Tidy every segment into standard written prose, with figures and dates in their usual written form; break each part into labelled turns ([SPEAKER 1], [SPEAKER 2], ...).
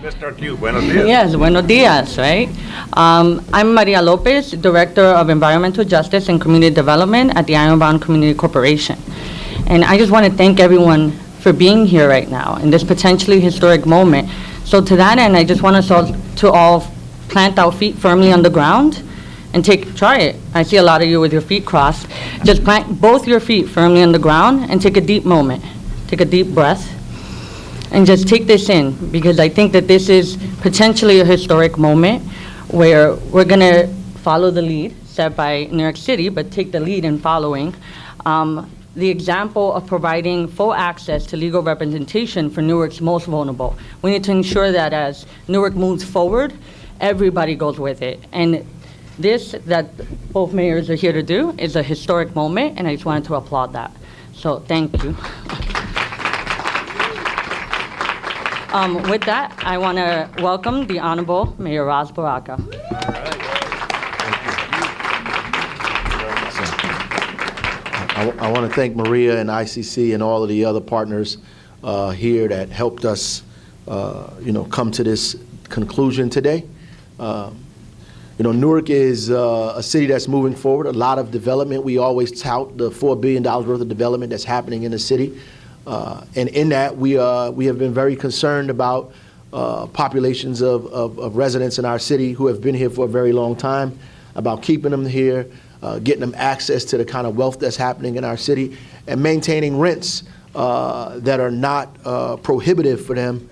[SPEAKER 1] Mr. Q, buenos dias.
[SPEAKER 2] Yes, buenos dias, right? I'm Maria Lopez, Director of Environmental Justice and Community Development at the Ironbound Community Corporation. And I just want to thank everyone for being here right now in this potentially historic moment. So to that end, I just want us all to plant our feet firmly on the ground and try it. I see a lot of you with your feet crossed. Just plant both your feet firmly on the ground and take a deep moment. Take a deep breath and just take this in, because I think that this is potentially a historic moment where we're gonna follow the lead set by New York City, but take the lead in following the example of providing full access to legal representation for Newark's most vulnerable. We need to ensure that as Newark moves forward, everybody goes with it. And this, that both mayors are here to do, is a historic moment, and I just wanted to applaud that. So thank you. With that, I want to welcome the Honorable Mayor Baraka.
[SPEAKER 3] I want to thank Maria and ICC and all of the other partners here that helped us, come to this conclusion today. Newark is a city that's moving forward, a lot of development. We always tout the $4 billion worth of development that's happening in the city. And in that, we have been very concerned about populations of residents in our city who have been here for a very long time, about keeping them here, getting them access to the kind of wealth that's happening in our city, and maintaining rents that are not prohibitive for them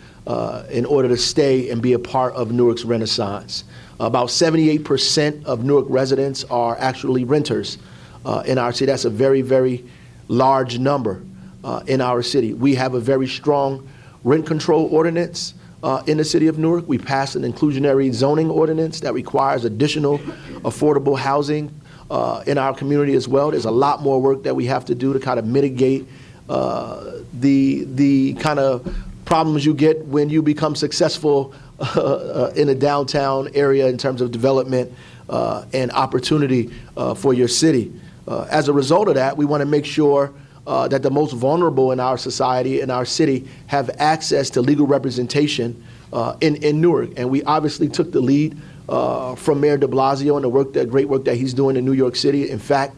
[SPEAKER 3] in order to stay and be a part of Newark's renaissance. About 78% of Newark residents are actually renters in our city. That's a very, very large number in our city. We have a very strong rent control ordinance in the city of Newark. We passed an inclusionary zoning ordinance that requires additional affordable housing in our community as well. There's a lot more work that we have to do to kind of mitigate the kind of problems you get when you become successful in a downtown area in terms of development and opportunity for your city. As a result of that, we want to make sure that the most vulnerable in our society, in our city, have access to legal representation in Newark. And we obviously took the lead from Mayor de Blasio and the great work that he's doing in New York City. In fact,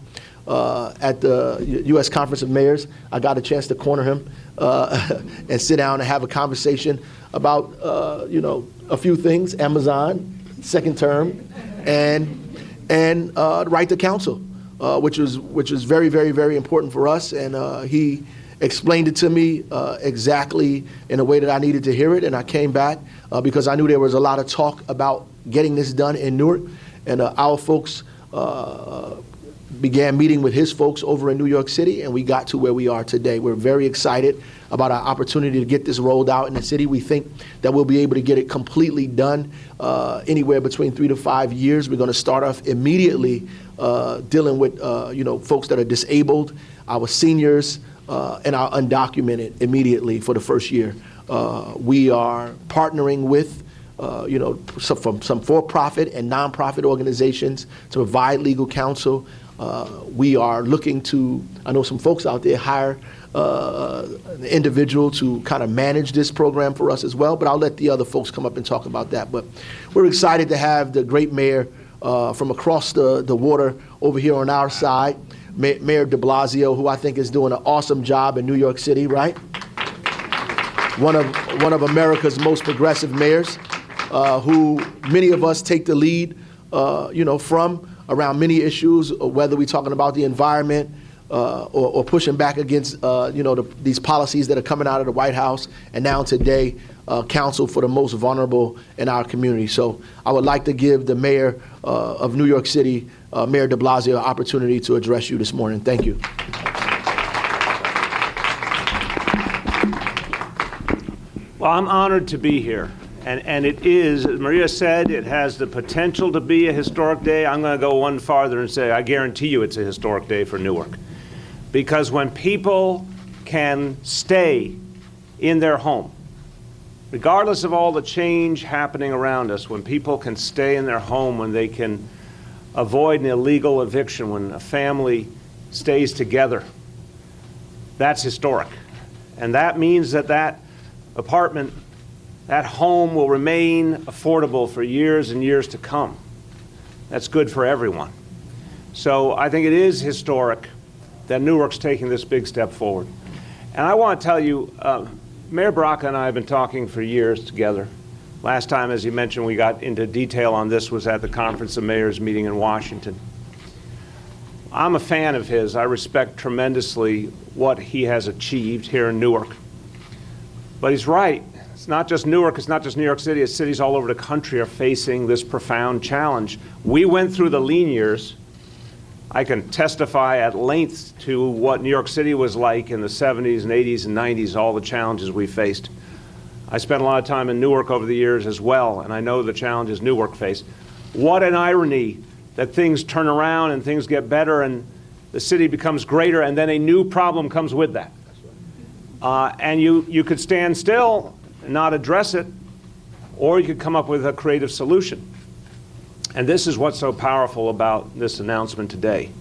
[SPEAKER 3] at the U.S. Conference of Mayors, I got a chance to corner him and sit down and have a conversation about, a few things: Amazon, second term, and the right to counsel, which was very, very, very important for us. And he explained it to me exactly in a way that I needed to hear it. And I came back because I knew there was a lot of talk about getting this done in Newark, and our folks began meeting with his folks over in New York City, and we got to where we are today. We're very excited about our opportunity to get this rolled out in the city. We think that we'll be able to get it completely done anywhere between 3 to 5 years. We're going to start off immediately dealing with folks that are disabled, our seniors, and our undocumented immediately for the first year. We are partnering with some for-profit and nonprofit organizations to provide legal counsel. We are looking to, I know some folks out there, hire an individual to kind of manage this program for us as well, but I'll let the other folks come up and talk about that. But we're excited to have the great mayor from across the water over here on our side, Mayor de Blasio, who I think is doing an awesome job in New York City, right? One of America's most progressive mayors, who many of us take the lead, from around many issues, whether we're talking about the environment or pushing back against, these policies that are coming out of the White House, and now today, counsel for the most vulnerable in our community. So I would like to give the mayor of New York City, Mayor de Blasio, an opportunity to address you this morning. Thank you.
[SPEAKER 1] Well, I'm honored to be here. And it is, as Maria said, it has the potential to be a historic day. I'm going to go one farther and say I guarantee you it's a historic day for Newark. Because when people can stay in their home, regardless of all the change happening around us, when people can stay in their home, when they can avoid an illegal eviction, when a family stays together, that's historic. And that means that that apartment that home will remain affordable for years and years to come. That's good for everyone. So I think it is historic that Newark's taking this big step forward. And I want to tell you, Mayor Baraka and I have been talking for years together. Last time, as you mentioned, we got into detail on this was at the Conference of Mayors meeting in Washington. I'm a fan of his. I respect tremendously what he has achieved here in Newark. But he's right. It's not just Newark, it's not just New York City, it's cities all over the country are facing this profound challenge. We went through the lean years. I can testify at length to what New York City was like in the 70s and 80s and 90s, all the challenges we faced. I spent a lot of time in Newark over the years as well, and I know the challenges Newark faced. What an irony that things turn around and things get better and the city becomes greater, and then a new problem comes with that. And you could stand still and not address it, or you could come up with a creative solution. And this is what's so powerful about this announcement today,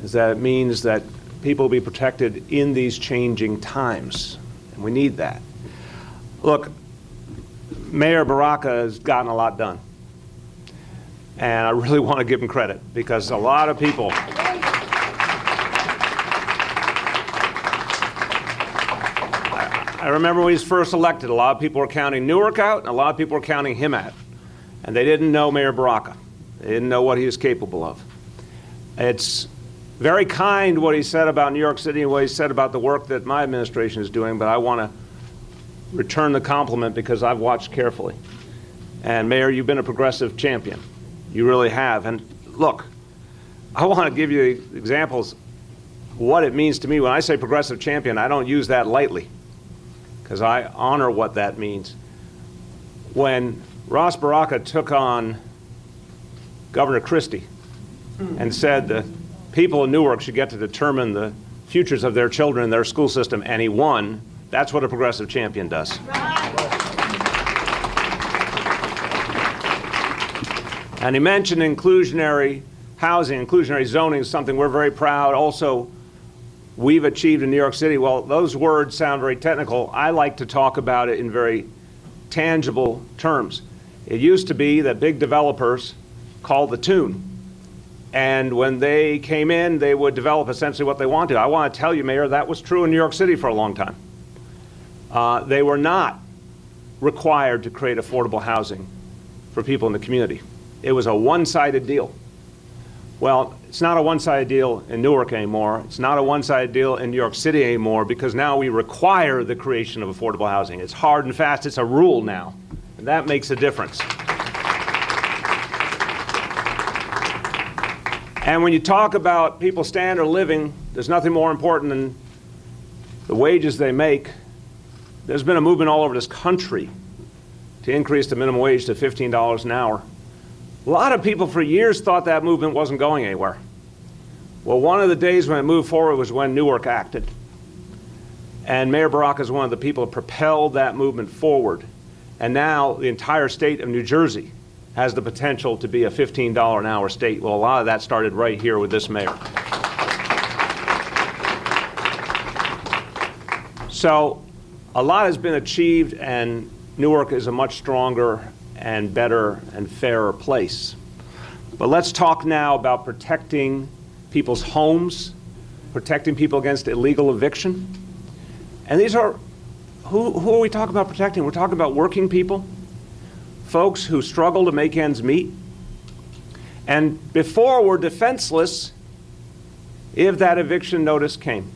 [SPEAKER 1] is that it means that people will be protected in these changing times, and we need that. Look, Mayor Baraka has gotten a lot done, and I really want to give him credit, because a lot of people I remember when he was first elected, a lot of people were counting Newark out, and a lot of people were counting him out. And they didn't know Mayor Baraka. They didn't know what he was capable of. It's very kind what he said about New York City and what he said about the work that my administration is doing, but I want to return the compliment because I've watched carefully. And Mayor, you've been a progressive champion. You really have. And look, I want to give you examples what it means to me. When I say progressive champion, I don't use that lightly, because I honor what that means. When Ross Baraka took on Governor Christie and said the people in Newark should get to determine the futures of their children in their school system, and he won, that's what a progressive champion does. And he mentioned inclusionary housing, inclusionary zoning is something we're very proud. Also, we've achieved in New York City. Well, those words sound very technical. I like to talk about it in very tangible terms. It used to be that big developers called the tune. And when they came in, they would develop essentially what they wanted. I want to tell you, Mayor, that was true in New York City for a long time. They were not required to create affordable housing for people in the community. It was a one-sided deal. Well, it's not a one-sided deal in Newark anymore. It's not a one-sided deal in New York City anymore, because now we require the creation of affordable housing. It's hard and fast. It's a rule now. And that makes a difference. And when you talk about people's standard of living, there's nothing more important than the wages they make. There's been a movement all over this country to increase the minimum wage to $15 an hour. A lot of people for years thought that movement wasn't going anywhere. Well, one of the days when it moved forward was when Newark acted. And Mayor Baraka is one of the people who propelled that movement forward. And now the entire state of New Jersey has the potential to be a $15 an hour state. Well, a lot of that started right here with this mayor. So a lot has been achieved, and Newark is a much stronger and better and fairer place. But let's talk now about protecting people's homes, protecting people against illegal eviction. And these are, who are we talking about protecting? We're talking about working people, folks who struggle to make ends meet, and before were defenseless if that eviction notice came.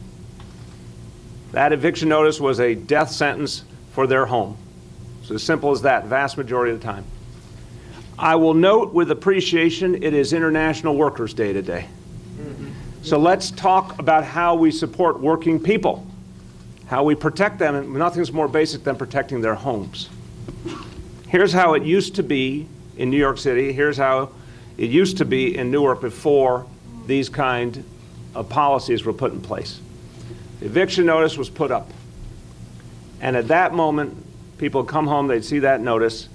[SPEAKER 1] That eviction notice was a death sentence for their home. It's as simple as that, vast majority of the time. I will note with appreciation, it is International Workers' Day today. So let's talk about how we support working people, how we protect them, and nothing's more basic than protecting their homes. Here's how it used to be in New York City. Here's how it used to be in Newark before these kind of policies were put in place. The eviction notice was put up. And at that moment, people would come home, they'd see that notice,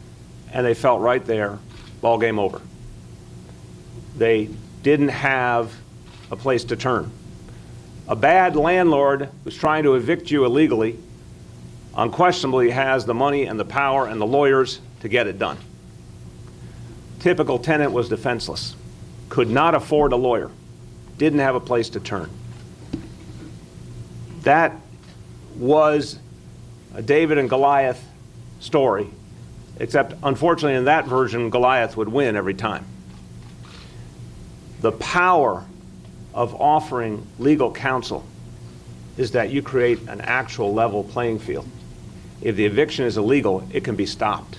[SPEAKER 1] and they felt right there, ball game over. They didn't have a place to turn. A bad landlord was trying to evict you illegally unquestionably has the money and the power and the lawyers to get it done. Typical tenant was defenseless, could not afford a lawyer, didn't have a place to turn. That was a David and Goliath story, except unfortunately in that version, Goliath would win every time. The power of offering legal counsel is that you create an actual level playing field. If the eviction is illegal, it can be stopped,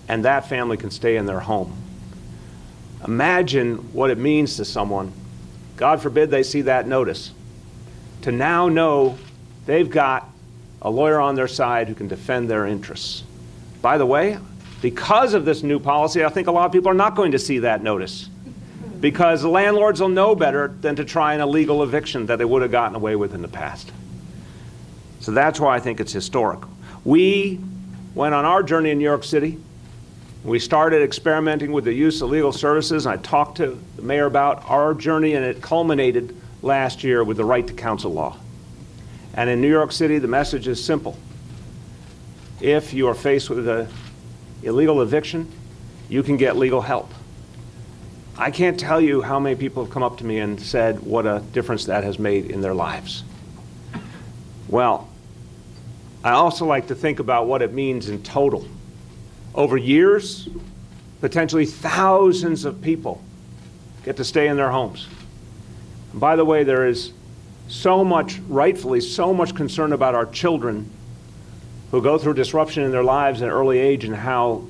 [SPEAKER 1] and that family can stay in their home. Imagine what it means to someone, God forbid they see that notice, to now know they've got a lawyer on their side who can defend their interests. By the way, because of this new policy, I think a lot of people are not going to see that notice, because the landlords will know better than to try an illegal eviction that they would have gotten away with in the past. So that's why I think it's historic. We went on our journey in New York City. We started experimenting with the use of legal services. I talked to the mayor about our journey, and it culminated last year with the right to counsel law. And in New York City, the message is simple. If you are faced with an illegal eviction, you can get legal help. I can't tell you how many people have come up to me and said what a difference that has made in their lives. Well, I also like to think about what it means in total. Over years, potentially thousands of people get to stay in their homes. And by the way, there is so much, rightfully, so much concern about our children who go through disruption in their lives at an early age and how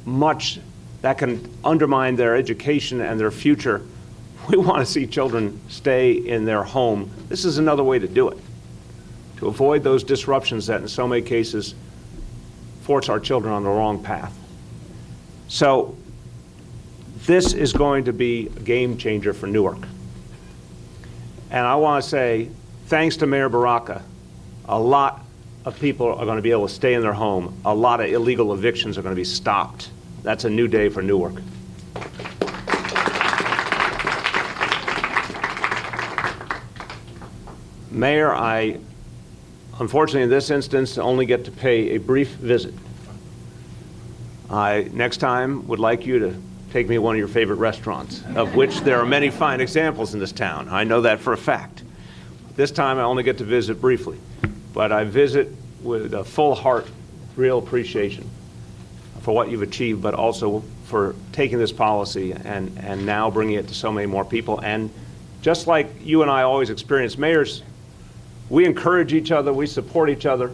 [SPEAKER 1] much that can undermine their education and their future. We want to see children stay in their home. This is another way to do it, to avoid those disruptions that in so many cases force our children on the wrong path. So this is going to be a game changer for Newark. And I want to say, thanks to Mayor Baraka, a lot of people are going to be able to stay in their home. A lot of illegal evictions are going to be stopped. That's a new day for Newark. Mayor, I, unfortunately in this instance, only get to pay a brief visit. I, next time, would like you to take me to one of your favorite restaurants, of which there are many fine examples in this town. I know that for a fact. This time I only get to visit briefly, but I visit with a full heart, real appreciation for what you've achieved, but also for taking this policy and now bringing it to so many more people. And just like you and I always experience, mayors, we encourage each other, we support each other.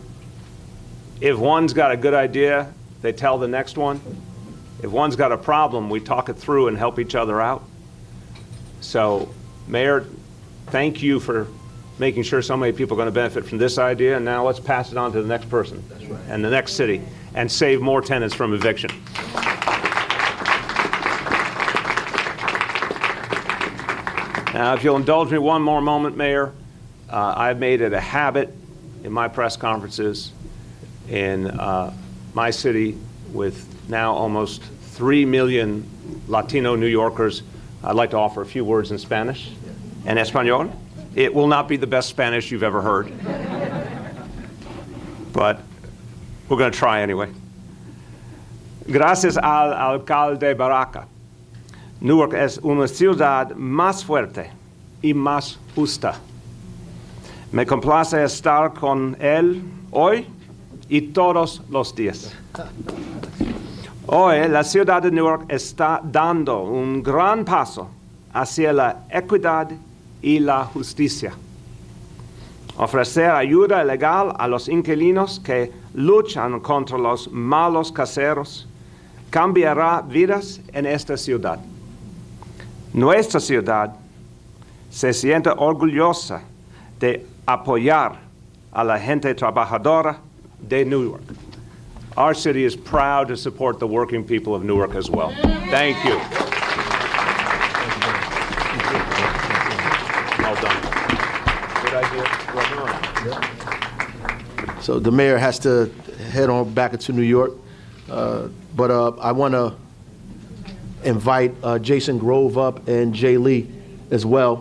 [SPEAKER 1] If one's got a good idea, they tell the next one. If one's got a problem, we talk it through and help each other out. So, Mayor, thank you for making sure so many people are going to benefit from this idea, and now let's pass it on to the next person. That's right. And the next city, and save more tenants from eviction. Now, if you'll indulge me one more moment, Mayor, I've made it a habit in my press conferences in my city with now almost 3 million Latino New Yorkers. I'd like to offer a few words in Spanish. En español. It will not be the best Spanish you've ever heard, but we're going to try anyway. Gracias al alcalde Baraka. Newark es una ciudad más fuerte y más justa. Me complace estar con él hoy y todos los días. Hoy la ciudad de Newark está dando un gran paso hacia la equidad y la justicia. Ofrecer ayuda legal a los inquilinos que luchan contra los malos caseros cambiará vidas en esta ciudad. Nuestra ciudad se siente orgullosa de apoyar a la gente trabajadora de Newark. Our city is proud to support the working people of Newark as well. Thank you. Well done. Good idea. Well done.
[SPEAKER 3] So the mayor has to head on back into New York, but I want to invite Jason Grove up and Jay Lee as well.